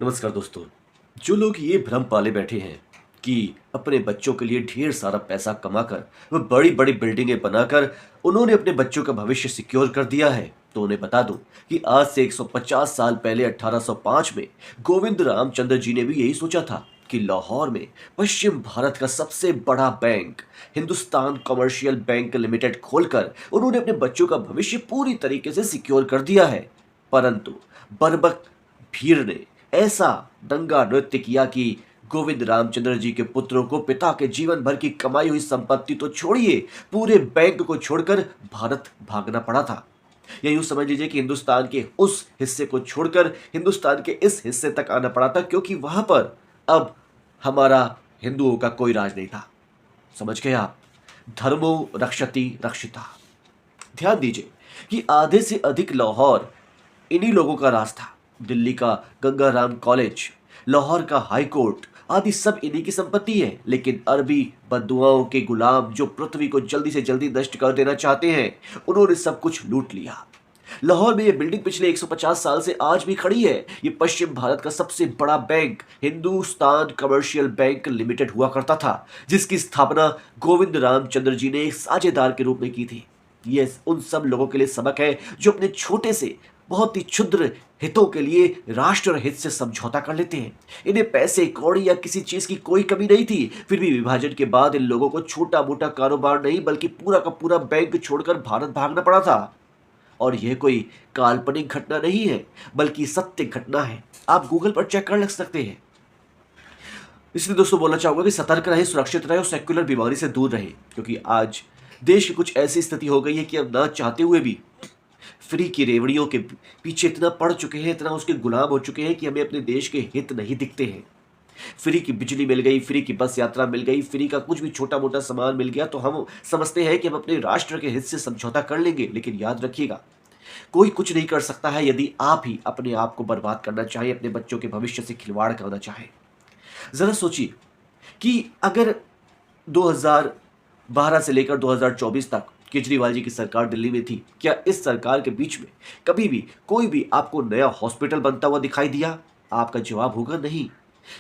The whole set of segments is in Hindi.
नमस्कार दोस्तों। जो लोग ये भ्रम पाले बैठे हैं कि अपने बच्चों के लिए ढेर सारा पैसा कमाकर व बड़ी बड़ी बिल्डिंगें बनाकर उन्होंने अपने बच्चों का भविष्य सिक्योर कर दिया है, तो उन्हें बता दूं कि आज से 150 साल पहले 1805 में गोविंद रामचंद्र जी ने भी यही सोचा था कि लाहौर में पश्चिम भारत का सबसे बड़ा bank Hindustan commercial bank limited खोलकर उन्होंने अपने बच्चों का भविष्य पूरी तरीके से सिक्योर कर दिया है। परंतु बर्बक भीड़ ने ऐसा दंगा नृत्य किया कि गोविंद रामचंद्र जी के पुत्रों को पिता के जीवन भर की कमाई हुई संपत्ति तो छोड़िए, पूरे बैंक को छोड़कर भारत भागना पड़ा था। या यूं समझ लीजिए कि हिंदुस्तान के उस हिस्से को छोड़कर हिंदुस्तान के इस हिस्से तक आना पड़ा था, क्योंकि वहां पर अब हमारा हिंदुओं का कोई राज नहीं था। समझ गए आप? धर्मो रक्षति रक्षिता। ध्यान दीजिए कि आधे से अधिक लाहौर इन्हीं लोगों का राज था। दिल्ली का गंगाराम कॉलेज, लाहौर का हाई कोर्ट आदि सब इन्हीं की संपत्ति है। लेकिन अरबी बद्दुआओं के गुलाम जो पृथ्वी को जल्दी से जल्दी नष्ट कर देना चाहते हैं, उन्होंने सब कुछ लूट लिया। लाहौर में ये बिल्डिंग पिछले 150 साल से आज भी खड़ी है। ये पश्चिम भारत का सबसे बड़ा bank Hindustan commercial bank limited हुआ करता था, जिसकी स्थापना गोविंद रामचंद्र जी ने एक साझेदार के रूप में की थी। ये उन सब लोगों के लिए सबक है जो अपने छोटे से बहुत ही क्षुद्र हितों के लिए राष्ट्र हित से समझौता कर लेते हैं। इन्हें पैसे कौड़ी या किसी चीज की कोई कमी नहीं थी, फिर भी विभाजन के बाद इन लोगों को छोटा मोटा कारोबार नहीं बल्कि पूरा का पूरा बैंक छोड़कर भारत भागना पड़ा था। और यह कोई काल्पनिक घटना नहीं है, बल्कि सत्य घटना है। आप गूगल पर चेक कर लग सकते हैं। इसलिए दोस्तों बोलना चाहूंगा कि सतर्क रहे, सुरक्षित रहे और सेक्युलर बीमारी से दूर रहे, क्योंकि आज देश की कुछ ऐसी स्थिति हो गई है कि अब ना चाहते हुए भी फ्री की रेवड़ियों के पीछे इतना पड़ चुके हैं, इतना उसके गुलाम हो चुके हैं कि हमें अपने देश के हित नहीं दिखते हैं। फ्री की बिजली मिल गई, फ्री की बस यात्रा मिल गई, फ्री का कुछ भी छोटा मोटा सामान मिल गया तो हम समझते हैं कि हम अपने राष्ट्र के हित से समझौता कर लेंगे। लेकिन याद रखिएगा, कोई कुछ नहीं कर सकता है यदि आप ही अपने आप को बर्बाद करना चाहें, अपने बच्चों के भविष्य से खिलवाड़ करना चाहें। जरा सोचिए कि अगर 2012 से लेकर 2024 तक केजरीवाल जी की सरकार दिल्ली में थी, क्या इस सरकार के बीच में कभी भी कोई भी आपको नया हॉस्पिटल बनता हुआ दिखाई दिया? आपका जवाब होगा नहीं।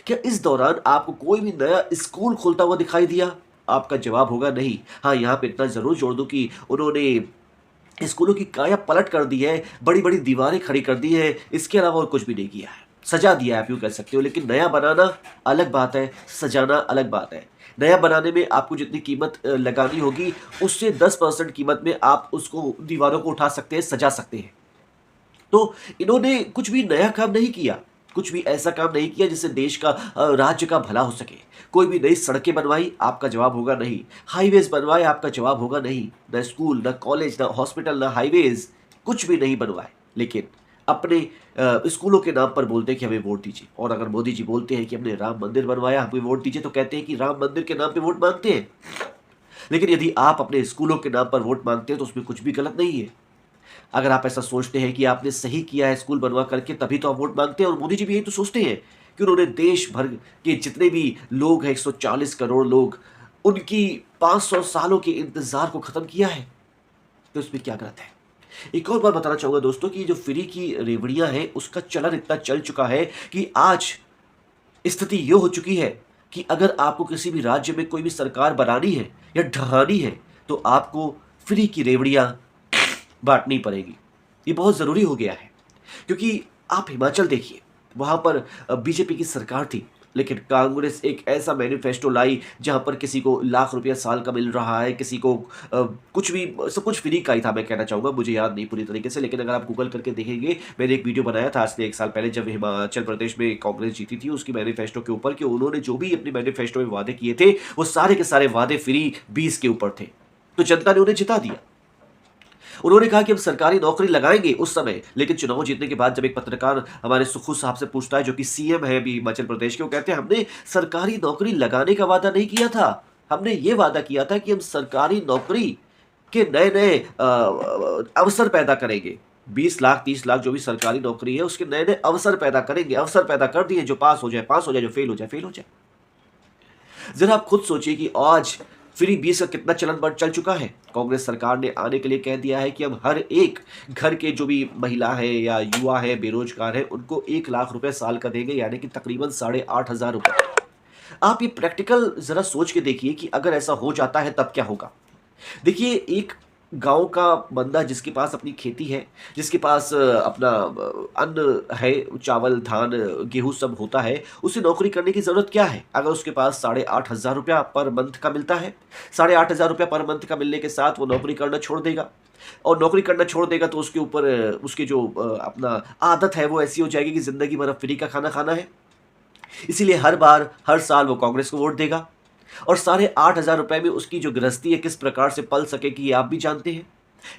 क्या इस दौरान आपको कोई भी नया स्कूल खुलता हुआ दिखाई दिया? आपका जवाब होगा नहीं। हाँ, यहाँ पे इतना जरूर जोड़ दूं कि उन्होंने स्कूलों की काया पलट कर दी है, बड़ी बड़ी दीवारें खड़ी कर दी है, इसके अलावा और कुछ भी नहीं किया है। सजा दिया है, आप यूं कह सकते हो। लेकिन नया बनाना अलग बात है, सजाना अलग बात है। नया बनाने में आपको जितनी कीमत लगानी होगी, उससे 10% कीमत में आप उसको दीवारों को उठा सकते हैं, सजा सकते हैं। तो इन्होंने कुछ भी नया काम नहीं किया, कुछ भी ऐसा काम नहीं किया जिससे देश का राज्य का भला हो सके। कोई भी नई सड़कें बनवाई? आपका जवाब होगा नहीं। हाईवेज बनवाए? आपका जवाब होगा नहीं। न स्कूल, न कॉलेज, न हॉस्पिटल, न हाईवेज, कुछ भी नहीं बनवाए। लेकिन अपने स्कूलों के नाम पर बोलते हैं कि हमें वोट दीजिए। और अगर मोदी जी बोलते हैं कि हमने राम मंदिर बनवाया, हमें वोट दीजिए, तो कहते हैं कि राम मंदिर के नाम पे वोट मांगते हैं। लेकिन यदि आप अपने स्कूलों के नाम पर वोट मांगते हैं तो उसमें कुछ भी गलत नहीं है। अगर आप ऐसा सोचते हैं कि आपने सही किया है स्कूल बनवा करके, तभी तो आप वोट मांगते हैं। और मोदी जी भी यही तो सोचते हैं कि उन्होंने देश भर के जितने भी लोग हैं, 140 करोड़ लोग, उनकी 500 सालों के इंतजार को खत्म किया है। तो इसमें क्या गलत है? एक और बात बताना चाहूंगा दोस्तों कि जो फ्री की रेवड़ियां हैं, उसका चलन इतना चल चुका है कि आज स्थिति ये हो चुकी है कि अगर आपको किसी भी राज्य में कोई भी सरकार बनानी है या ढहानी है, तो आपको फ्री की रेवड़ियां बांटनी पड़ेगी। ये बहुत ज़रूरी हो गया है, क्योंकि आप हिमाचल देखिए, वहाँ पर बीजेपी की सरकार थी, लेकिन कांग्रेस एक ऐसा मैनिफेस्टो लाई जहाँ पर किसी को लाख रुपया साल का मिल रहा है, किसी को कुछ भी, सब कुछ फ्री का ही था। मैं कहना चाहूँगा, मुझे याद नहीं पूरी तरीके से, लेकिन अगर आप गूगल करके देखेंगे, मैंने एक वीडियो बनाया था आज से 1 साल पहले जब हिमाचल प्रदेश में कांग्रेस जीती थी, उसकी मैनिफेस्टो के ऊपर, कि उन्होंने जो भी अपनी मैनिफेस्टो में वादे किए थे, वो सारे के सारे वादे फ्री 20 के ऊपर थे। तो जनता ने उन्हें जिता दिया। उन्होंने कहा कि हम सरकारी नौकरी लगाएंगे उस समय, लेकिन चुनाव जीतने के बाद जब एक पत्रकार हमारे सुखू साहब से पूछता है, जो कि सीएम है अभी हिमाचल प्रदेश के, वो कहते हैं हमने सरकारी नौकरी लगाने का वादा नहीं किया था, हमने ये वादा किया था कि हम सरकारी नौकरी के नए नए अवसर पैदा करेंगे। 20 लाख 30 लाख जो भी सरकारी नौकरी है, उसके नए नए अवसर पैदा करेंगे। अवसर पैदा कर दिए, जो पास हो जाए पास हो जाए, जो फेल हो जाए फेल हो जाए। जरा आप खुद सोचिए कि आज फ्री बीस का कितना चलन बढ़ चल चुका है। कांग्रेस सरकार ने आने के लिए कह दिया है कि हम हर एक घर के जो भी महिला है या युवा है, बेरोजगार है, उनको 1 लाख रुपए साल का देंगे, यानी कि तकरीबन 8,500 रुपए। आप ये प्रैक्टिकल जरा सोच के देखिए कि अगर ऐसा हो जाता है तब क्या होगा। देखिए, एक गांव का बंदा जिसके पास अपनी खेती है, जिसके पास अपना अन्न है, चावल, धान, गेहूँ सब होता है, उसे नौकरी करने की ज़रूरत क्या है? अगर उसके पास 8,500 रुपया पर मंथ का मिलता है, 8,500 रुपया पर मंथ का मिलने के साथ वो नौकरी करना छोड़ देगा। और नौकरी करना छोड़ देगा तो उसके ऊपर उसकी जो अपना आदत है वो ऐसी हो जाएगी कि ज़िंदगी भर अब फ्री का खाना खाना है। इसीलिए हर बार, हर साल वो कांग्रेस को वोट देगा। और 8,500 रुपए में उसकी जो गृहस्थी है किस प्रकार से पल सकेगी ये आप भी जानते हैं।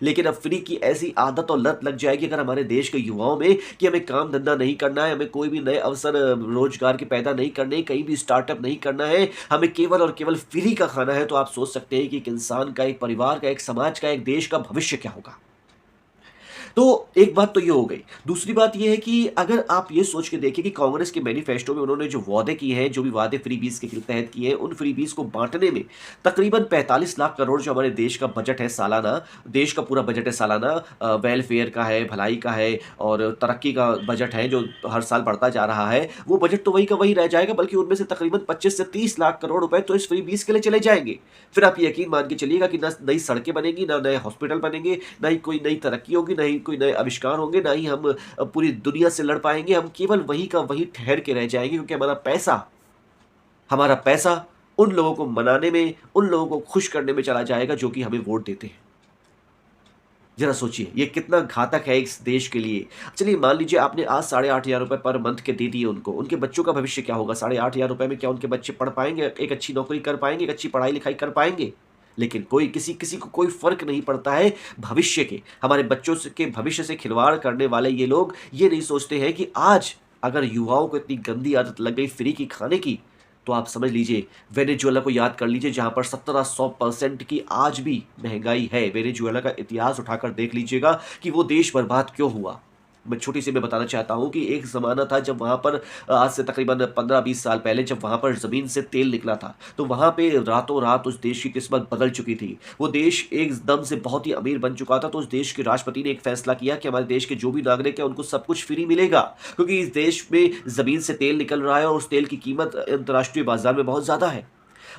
लेकिन अब फ्री की ऐसी आदत और लत लग जाएगी अगर हमारे देश के युवाओं में कि हमें काम धंधा नहीं करना है, हमें कोई भी नए अवसर रोजगार के पैदा नहीं करने, कहीं भी स्टार्टअप नहीं करना है, हमें केवल और केवल फ्री का खाना है, तो आप सोच सकते हैं कि एक इंसान का, एक परिवार का, एक समाज का, एक देश का भविष्य क्या होगा। तो एक बात तो ये हो गई। दूसरी बात ये है कि अगर आप ये सोच के देखिए कि कांग्रेस के मैनिफेस्टो में उन्होंने जो वादे किए हैं, जो भी वादे फ्रीबीज के तहत किए हैं, उन फ्रीबीज को बांटने में तकरीबन 45 लाख करोड़ जो हमारे देश का बजट है सालाना, देश का पूरा बजट है सालाना, वेलफेयर का है, भलाई का है और तरक्की का बजट है जो हर साल बढ़ता जा रहा है, वो बजट तो वही का वही रह जाएगा, बल्कि उनमें से तकरीबन 25 से 30 लाख करोड़ रुपए तो इस फ्रीबीज के लिए चले जाएंगे। फिर आप यकीन मान के चलिएगा कि ना नई सड़कें बनेंगी, ना नए हॉस्पिटल बनेंगे, ना ही कोई नई तरक्की होगी, ना ही कोई नए आविष्कार होंगे, ना ही हम पूरी दुनिया से लड़ पाएंगे। हम केवल वही का वही ठहर के रह जाएंगे, क्योंकि हमारा पैसा उन लोगों को मनाने में, उन लोगों को खुश करने में चला जाएगा जो कि हमें वोट देते हैं। जरा सोचिए ये कितना घातक है इस देश के लिए। चलिए मान लीजिए आपने आज 8,500 रुपए पर मंथ के दे दिए उनको, उनके बच्चों का भविष्य क्या होगा? 8,500 रुपए में क्या उनके बच्चे पढ़ पाएंगे, एक अच्छी नौकरी कर पाएंगे, एक अच्छी पढ़ाई लिखाई कर पाएंगे? लेकिन कोई किसी को कोई फर्क नहीं पड़ता है भविष्य के। हमारे बच्चों के भविष्य से खिलवाड़ करने वाले ये लोग ये नहीं सोचते हैं कि आज अगर युवाओं को इतनी गंदी आदत लग गई फ्री की खाने की, तो आप समझ लीजिए वेनेजुएला को याद कर लीजिए, जहां पर 1700% की आज भी महंगाई है। वेनेजुएला का इतिहास उठाकर देख लीजिएगा कि वो देश बर्बाद क्यों हुआ। मैं बताना चाहता हूं कि एक ज़माना था जब वहां पर आज से तकरीबन 15-20 साल पहले जब वहां पर ज़मीन से तेल निकला था, तो वहां पे रातों रात उस देश की किस्मत बदल चुकी थी। वो देश एकदम से बहुत ही अमीर बन चुका था। तो उस देश के राष्ट्रपति ने एक फैसला किया कि हमारे देश के जो भी नागरिक है उनको सब कुछ फ्री मिलेगा, क्योंकि इस देश में ज़मीन से तेल निकल रहा है और उस तेल की कीमत अंतर्राष्ट्रीय बाजार में बहुत ज़्यादा है।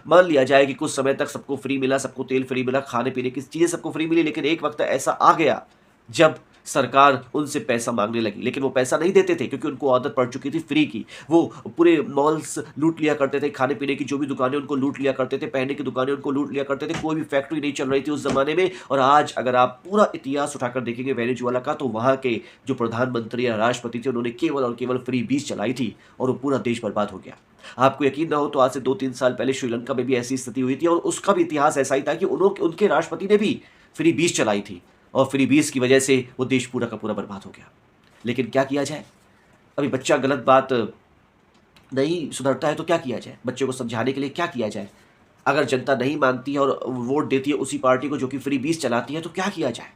मान लिया जाए कि कुछ समय तक सबको फ्री मिला, सबको तेल फ्री मिला, खाने पीने की चीज़ें सबको फ्री मिली, लेकिन एक वक्त ऐसा आ गया जब सरकार उनसे पैसा मांगने लगी। लेकिन वो पैसा नहीं देते थे, क्योंकि उनको आदत पड़ चुकी थी फ्री की। वो पूरे मॉल्स लूट लिया करते थे, खाने पीने की जो भी दुकानें उनको लूट लिया करते थे, पहनने की दुकानें उनको लूट लिया करते थे। कोई भी फैक्ट्री नहीं चल रही थी उस जमाने में। और आज अगर आप पूरा इतिहास उठाकर देखेंगे वेनेजुएला का, तो वहाँ के जो प्रधानमंत्री या राष्ट्रपति थे उन्होंने केवल और केवल फ्री बीज चलाई थी और वो पूरा देश बर्बाद हो गया। आपको यकीन ना हो तो आज से 2-3 साल पहले श्रीलंका में भी ऐसी स्थिति हुई थी और उसका भी इतिहास ऐसा ही था कि उनके राष्ट्रपति ने भी फ्री बीज चलाई थी और फ्री बीज की वजह से वो देश पूरा का पूरा बर्बाद हो गया। लेकिन क्या किया जाए? अभी बच्चा गलत बात नहीं सुधरता है तो क्या किया जाए? बच्चों को समझाने के लिए क्या किया जाए? अगर जनता नहीं मानती है और वोट देती है उसी पार्टी को जो कि फ्री बीज चलाती है, तो क्या किया जाए?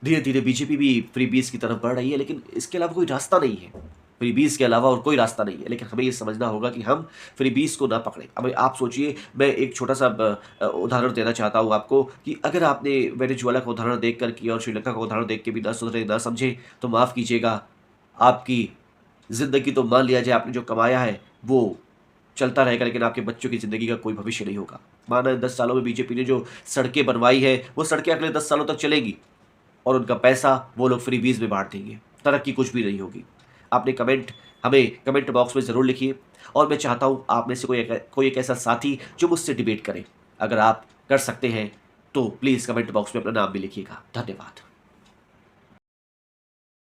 धीरे धीरे बीजेपी भी फ्री बीज की तरफ बढ़ रही है, लेकिन इसके अलावा कोई रास्ता नहीं है। फ्री बीज के अलावा और कोई रास्ता नहीं है। लेकिन हमें ये समझना होगा कि हम फ्री बीज को ना पकड़ें। अब आप सोचिए, मैं एक छोटा सा उदाहरण देना चाहता हूँ आपको कि अगर आपने वेनेजुएला का उदाहरण देख कर की और श्रीलंका का उदाहरण देख के भी ना सुधरे, ना समझे, तो माफ़ कीजिएगा, आपकी ज़िंदगी तो मान लिया जाए आपने जो कमाया है वो चलता रहेगा, लेकिन आपके बच्चों की ज़िंदगी का कोई भविष्य नहीं होगा। माना 10 सालों में बीजेपी ने जो सड़कें बनवाई है वो सड़कें अगले 10 सालों तक चलेंगी और उनका पैसा वो लोग फ्री बीज में बांट देंगे। तरक्की कुछ भी नहीं होगी। आपने हमें कमेंट बॉक्स में ज़रूर लिखिए और मैं चाहता हूँ आप में से कोई एक ऐसा साथी जो मुझसे डिबेट करे। अगर आप कर सकते हैं तो प्लीज़ कमेंट बॉक्स में अपना नाम भी लिखिएगा। धन्यवाद।